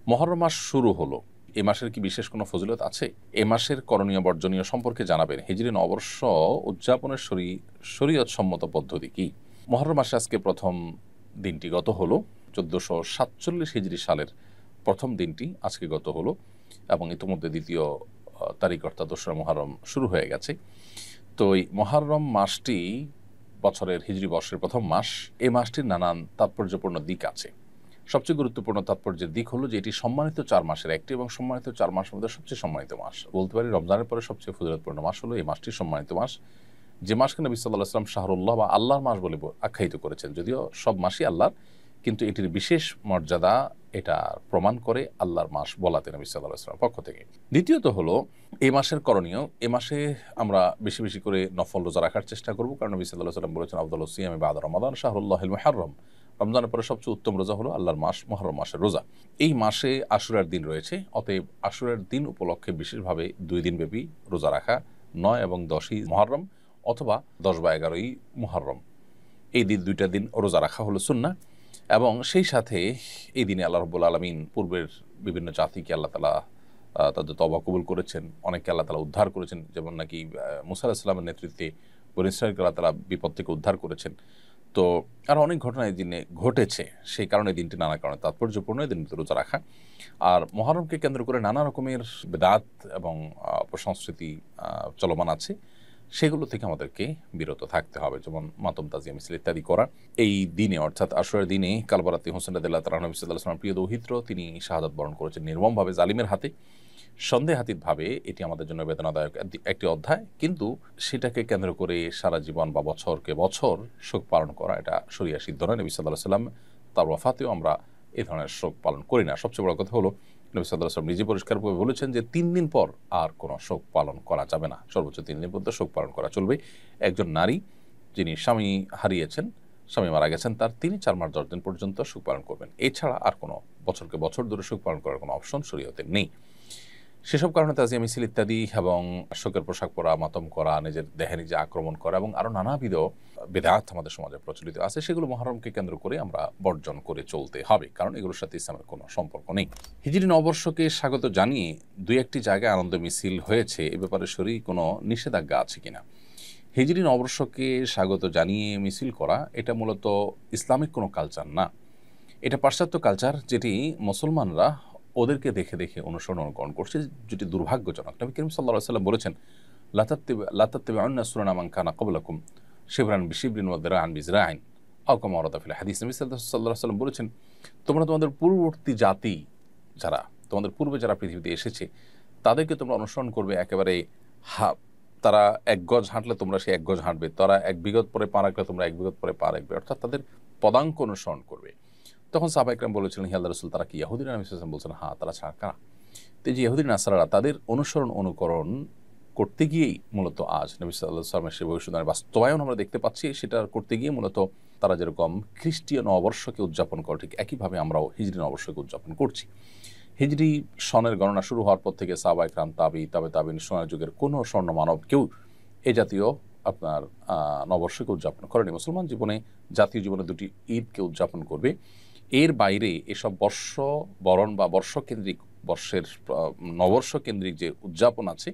মুহররম মাস শুরু হলো। এ মাসের কি বিশেষ কোনো ফজিলত আছে? এ মাসের করণীয় বর্জনীয় সম্পর্কে জানাবেন। হিজরি নববর্ষ উদযাপনের শরীয়ত সম্মত পদ্ধতি কি? মুহররম মাসে আজকে প্রথম দিনটি গত হলো। 1447 হিজরি সালের প্রথম দিনটি আজকে গত হলো এবং ইতিমধ্যে দ্বিতীয় তারিখ অর্থাৎ 2রা মুহররম শুরু হয়ে গেছে। তো এই মুহররম মাসটি বছরের হিজরি বর্ষের প্রথম মাস। এই মাসটির নানান তাৎপর্যপূর্ণ দিক আছে। সবচেয়ে গুরুত্বপূর্ণ তাৎপর্যের দিক হলো যে এটি সম্মানিত 4 মাসের একটি এবং সম্মানিত 4 মাসের মধ্যে সবচেয়ে সম্মানিত মাস। বলতে পারি রমজানের পরে সবচেয়ে ফজিলতপূর্ণ মাস হলো এই মাসটি সম্মানিত মাস, যে মাসকে নবী সাল্লাল্লাহু আলাইহি ওয়াসাল্লাম শাহরুল্লাহ বা আল্লাহর মাস বলে আখ্যায়িত করেছেন। যদিও সব মাসই আল্লাহর, কিন্তু এটির বিশেষ মর্যাদা এটা প্রমাণ করে আল্লাহর মাস বলাতে নবী সাল্লাল্লাহু আলাইহি ওয়াসাল্লামের পক্ষ থেকে। দ্বিতীয়ত হলো এই মাসের করণীয়। এ মাসে আমরা বেশি বেশি করে নফল রোজা রাখার চেষ্টা করব, কারণ নবী সাল্লাল্লাহু আলাইহি ওয়াসাল্লাম বলেছেন আফদালুস সিয়ামি বা'দা রমাদান শাহরুল্লাহিল মুহাররম। রমজানের পরে সবচেয়ে উত্তম রোজা হলো আল্লাহর মাস মুহররম মাসের রোজা। এই মাসে আশুরার দিন রয়েছে, অতএব আশুরার দিন উপলক্ষে বিশেষভাবে 2 দিন ব্যাপী রোজা রাখা, 9 এবং 10ই মুহররম অথবা 10 বা 11ই মুহররম, এই দিন 2টা দিন রোজা রাখা হলো সুন্নাহ। এবং সেই সাথে এই দিনে আল্লাহ রাব্বুল আলামিন পূর্বের বিভিন্ন জাতিকে আল্লাহ তাআলা তাদের তওবা কবুল করেছেন, অনেককে আল্লাহ তাআলা উদ্ধার করেছেন, যেমন নাকি মুসা আলাইহিস সালামের নেতৃত্বে বনী ইসরাঈলকে আল্লাহ তাআলা বিপদ থেকে উদ্ধার করেছেন। তো আরও অনেক ঘটনা এই দিনে ঘটেছে, সেই কারণে দিনটি নানা কারণে তাৎপর্যপূর্ণ, এই দিনটি রোজা রাখা। আর মুহররমকে কেন্দ্র করে নানা রকমের বিদআত এবং অপসংস্কৃতি চলমান আছে, সেগুলো থেকে আমাদেরকে বিরত থাকতে হবে, যেমন মাতম তাজিয়া মিছিল ইত্যাদি করা। এই দিনে অর্থাৎ আশুরার দিনে কালবারাতি হোসেন রাদিয়াল্লাহু তাআলা নবী সাল্লাল্লাহু আলাইহি ওয়াসাল্লামের প্রিয় দৌহিত্র, তিনি শাহাদাত বরণ করেছেন নির্মমভাবে জালিমের হাতে। সন্দেহাতীতভাবে এটি আমাদের জন্য বেদনাদায়ক একটি অধ্যায়, কিন্তু সেটাকে কেন্দ্র করে সারা জীবন বা বছরকে বছর শোক পালন করা এটা শরিয়া সিদ্ধ নয়। নবী সাল্লাল্লাহু আলাইহি ওয়াসাল্লাম তার ওয়াফাতেও আমরা এই ধরনের শোক পালন করি না। সবচেয়ে বড় কথা হলো নবী সাল্লাল্লাহু আলাইহি ওয়াসাল্লাম নিজে পরিষ্কারভাবে বলেছেন যে 3 দিন পর আর কোনো শোক পালন করা যাবে না, সর্বোচ্চ 3 দিন পর্যন্ত শোক পালন করা চলবে। একজন নারী যিনি স্বামী হারিয়েছেন, স্বামী মারা গেছেন, তার তিনি 4 মাস 10 দিন পর্যন্ত শোক পালন করবেন। এছাড়া আর কোনো বছরকে বছর ধরে শোক পালন করার কোনো অপশন শরীয়তে নেই। সেসব কারণে তাজিয়া মিছিল ইত্যাদি এবং শোকের পোশাক পরা, মাতম করা, নিজের দেহে নিজে আক্রমণ করা এবং আরও নানাবিধ বিদআত আমাদের সমাজে প্রচলিত আছে, সেগুলো মুহররমকে কেন্দ্র করে আমরা বর্জন করে চলতে হবে, কারণ এগুলোর সাথে ইসলামের কোনো সম্পর্ক নেই। হিজরি নববর্ষকে স্বাগত জানিয়ে 2-1টি জায়গায় আনন্দ মিছিল হয়েছে, এ ব্যাপারে শরীয়ী কোনো নিষেধাজ্ঞা আছে কিনা? হিজরি নববর্ষকে স্বাগত জানিয়ে মিছিল করা এটা মূলত ইসলামিক কোনো কালচার না, এটা পাশ্চাত্য কালচার, যেটি মুসলমানরা ওদেরকে দেখে দেখে অনুকরণ করছে, যেটি দুর্ভাগ্যজনক। নবী করিম সাল্লাল্লাহু আলাইহি ওয়াসাল্লাম বলেছেন লা তাত্তাবিউন্না সুনানা মান কানা ক্বাবলাকুম শিবরান বিশিবরিন ওয়া দিরাআন বিযরাইন আও কামা ওয়ারাদা ফিল হাদিস। নবী সাল্লাল্লাহু আলাইহি ওয়াসাল্লাম বলেছেন, তোমরা তোমাদের পূর্ববর্তী জাতি যারা, তোমাদের পূর্বে যারা পৃথিবীতে এসেছে, তাদেরকে তোমরা অনুসরণ করবে একেবারে তারা 1 গজ হাঁটলে তোমরা সেই 1 গজ হাঁটবে, তারা 1 বিঘত পরে পা রাখলে তোমরা 1 বিঘত পরে পা রাখবে, অর্থাৎ তাদের পদাঙ্ক অনুসরণ করবে। তখন সাহাবা ইকরাম বলেছিলেন, হে আল্লাহর রাসূল, তারা কি ইহুদিরা? নবী সাল্লাল্লাহু আলাইহি ওয়াসাল্লাম বলছেন, হ্যাঁ, তারা ছাড়া কারা? তো এই যে ইহুদি নাসারারা, তাদের অনুকরণ করতে গিয়েই মূলত আজ নবী সাল্লাল্লাহু আলাইহি ওয়াসাল্লামের সেই ভবিষ্যদ্বাণীর বাস্তবায়ন আমরা দেখতে পাচ্ছি। সেটা করতে গিয়ে মূলত তারা যেরকম খ্রিস্টীয় নববর্ষকে উদযাপন করে, ঠিক একইভাবে আমরাও হিজরি নববর্ষকে উদযাপন করছি। হিজরি সনের গণনা শুরু হওয়ার পর থেকে সাহাবা ইকরাম, তাবিঈন, সোনার যুগের কোনো স্বর্ণ মানব কেউ এ জাতীয় আপনার নববর্ষকে উদযাপন করেনি। মুসলমান জীবনে, জাতীয় জীবনে 2টি ঈদকে উদযাপন করবে, এর বাইরে এসব বর্ষ বরণ বা বর্ষকেন্দ্রিক বর্ষের নববর্ষ কেন্দ্রিক যে উদযাপন আছে,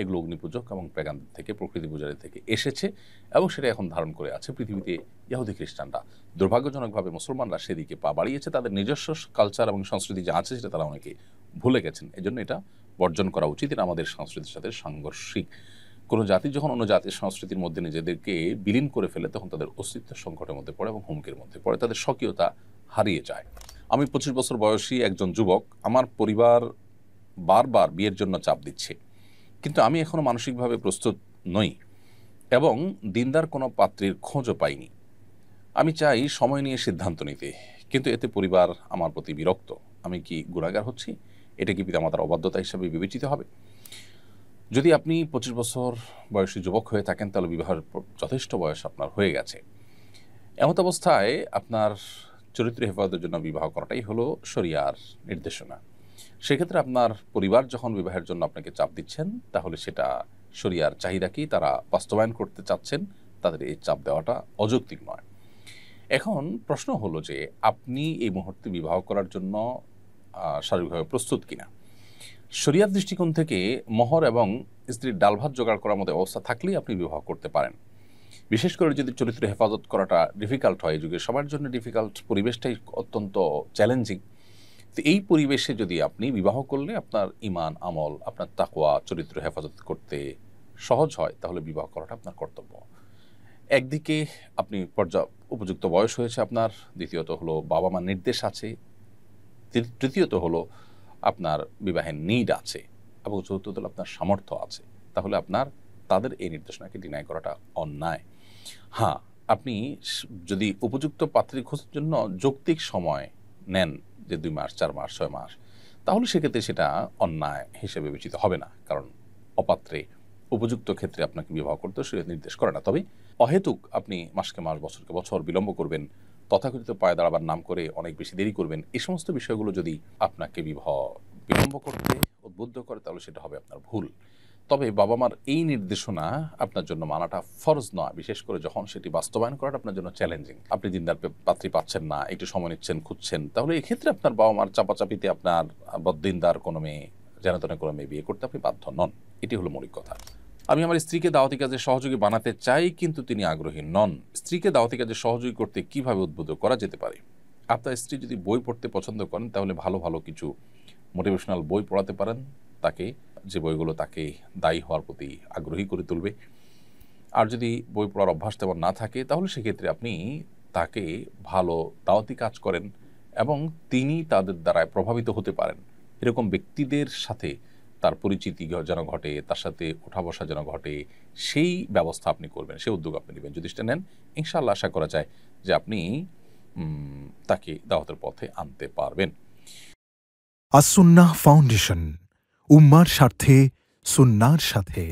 এগুলো অগ্নিপূজক এবং পেগানদের থেকে, প্রকৃতি পূজারী থেকে এসেছে এবং সেটা এখন ধারণ করে আছে পৃথিবীতে ইহুদি খ্রিস্টানরা। দুর্ভাগ্যজনকভাবে মুসলমানরা সেদিকে পা বাড়িয়েছে, তাদের নিজস্ব কালচার এবং সংস্কৃতি যা আছে সেটা তারা অনেকে ভুলে গেছেন। এজন্য এটা বর্জন করা উচিত, এটা আমাদের সংস্কৃতির সাথে সাংঘর্ষিক। কোনো জাতি যখন অন্য জাতির সংস্কৃতির মধ্যে নিজেদেরকে বিলীন করে ফেলে, তখন তাদের অস্তিত্ব সংকটের মধ্যে পড়ে এবং হুমকির মধ্যে পড়ে, তাদের স্বকীয়তা হারিয়ে যায়। আমি 25 বছর বয়সী একজন যুবক, আমার পরিবার বারবার বিয়ের জন্য চাপ দিচ্ছে, কিন্তু আমি এখনও মানসিকভাবে প্রস্তুত নই এবং দিনদার কোনো পাত্রীর খোঁজও পাইনি। আমি চাই সময় নিয়ে সিদ্ধান্ত নিতে, কিন্তু এতে পরিবার আমার প্রতি বিরক্ত। আমি কি গুনাহগার হচ্ছি? এটা কি পিতামাতার অবাধ্যতা হিসাবে বিবেচিত হবে? যদি আপনি 25 বছর বয়সী যুবক হয়ে থাকেন, তাহলে বিবাহের যথেষ্ট বয়স আপনার হয়ে গেছে। এমত অবস্থায় আপনার চরিত্র হেফাজতের জন্য বিবাহ করাটাই হলো শরিয়ার নির্দেশনা। সেক্ষেত্রে আপনার পরিবার যখন বিবাহের জন্য আপনাকে চাপ দিচ্ছেন, তাহলে সেটা শরিয়ার চাহিদাকেই তারা বাস্তবায়ন করতে চাচ্ছেন, তাদের এই চাপ দেওয়াটা অযৌক্তিক নয়। এখন প্রশ্ন হলো যে আপনি এই মুহূর্তে বিবাহ করার জন্য শারীরিকভাবে প্রস্তুত কিনা। শরিয়াত দৃষ্টিকোণ থেকে মহর এবং স্ত্রীর ডাল ভাত জোগাড় করার মতো অবস্থা থাকলেই আপনি বিবাহ করতে পারেন। বিশেষ করে যদি চরিত্র হেফাজত করাটা ডিফিকাল্ট হয়, এই যুগে সবার জন্য ডিফিকাল্ট, পরিবেশটাই অত্যন্ত চ্যালেঞ্জিং। তো এই পরিবেশে যদি আপনি বিবাহ করলে আপনার ঈমান, আমল, আপনার তাকওয়া, চরিত্র হেফাজত করতে সহজ হয়, তাহলে বিবাহ করাটা আপনার কর্তব্য। একদিকে আপনি উপযুক্ত বয়স হয়েছে আপনার, দ্বিতীয়ত হলো বাবা মার নির্দেশ আছে, তৃতীয়ত হলো আপনার বিবাহের নিড আছে, এবং চতুর্থত হলো আপনার সামর্থ্য আছে। তাহলে আপনার তাদের এই নির্দেশনাকে ডিনাই করাটা অন্যায়। হ্যাঁ, আপনি যদি উপযুক্ত পাত্রী খোঁজার জন্য যৌক্তিক সময় নেন, যে 2 মাস, 4 মাস, 6 মাস, তাহলে সেক্ষেত্রে সেটা অন্যায় হিসেবে বিবেচিত হবে না, কারণ অপাত্রে উপযুক্ত ক্ষেত্রে আপনাকে বিবাহ করতে শরীয়ত নির্দেশ করে না। তবে অহেতুক আপনি মাসকে মাস, বছরকে বছর বিলম্ব করবেন, তথাকথিত পায়ে দাঁড়াবার নাম করে অনেক বেশি দেরি করবেন, এই সমস্ত বিষয়গুলো যদি আপনাকে বিবাহ বিলম্ব করতে উদ্বুদ্ধ করে, তাহলে সেটা হবে আপনার ভুল। তবে বাবা মার এই নির্দেশনা আপনার জন্য মানাটা ফরজ নয়, বিশেষ করে যখন সেটি বাস্তবায়ন করাটা আপনার জন্য চ্যালেঞ্জিং। আপনি দিনদার পাত্রী পাচ্ছেন না, একটু সময় নিচ্ছেন, খুঁজছেন, তাহলে এক্ষেত্রে আপনার বাবা মার চাপাচাপিতে আপনার বদ্দিনদার কোনো মেয়ে, জেনাতনের কোনো মেয়ে বিয়ে করতে আপনি বাধ্য নন। এটি হলো মৌলিক কথা। আমি আমার স্ত্রীকে দাওয়াতি কাজে সহযোগী বানাতে চাই, কিন্তু তিনি আগ্রহী নন। স্ত্রীকে দাওয়াতি কাজে সহযোগী করতে কিভাবে উদ্বুদ্ধ করা যেতে পারে? আপনার স্ত্রী যদি বই পড়তে পছন্দ করেন, তাহলে ভালো ভালো কিছু মোটিভেশনাল বই পড়াতে পারেন তাকে, যে বইগুলো তাকে দায়ী হওয়ার প্রতি আগ্রহী করে তুলবে। আর যদি বই পড়ার অভ্যাস তেমন না থাকে, তাহলে সেক্ষেত্রে আপনি তাকে ভালো দাওয়াতি কাজ করেন এবং তিনি তাদের দ্বারায় প্রভাবিত হতে পারেন এরকম ব্যক্তিদের সাথে তার পরিচিতি যেন ঘটে, তার সাথে ওঠা বসা যেন ঘটে, সেই ব্যবস্থা আপনি করবেন, সেই উদ্যোগ আপনি নেবেন। যদি সেটা নেন, ইনশাআল্লাহ আশা করা যায় যে আপনি তাকে দাওয়াতের পথে আনতে পারবেন। আস-সুন্নাহ ফাউন্ডেশন, উম্মার স্বার্থে সুন্নাহর সাথে।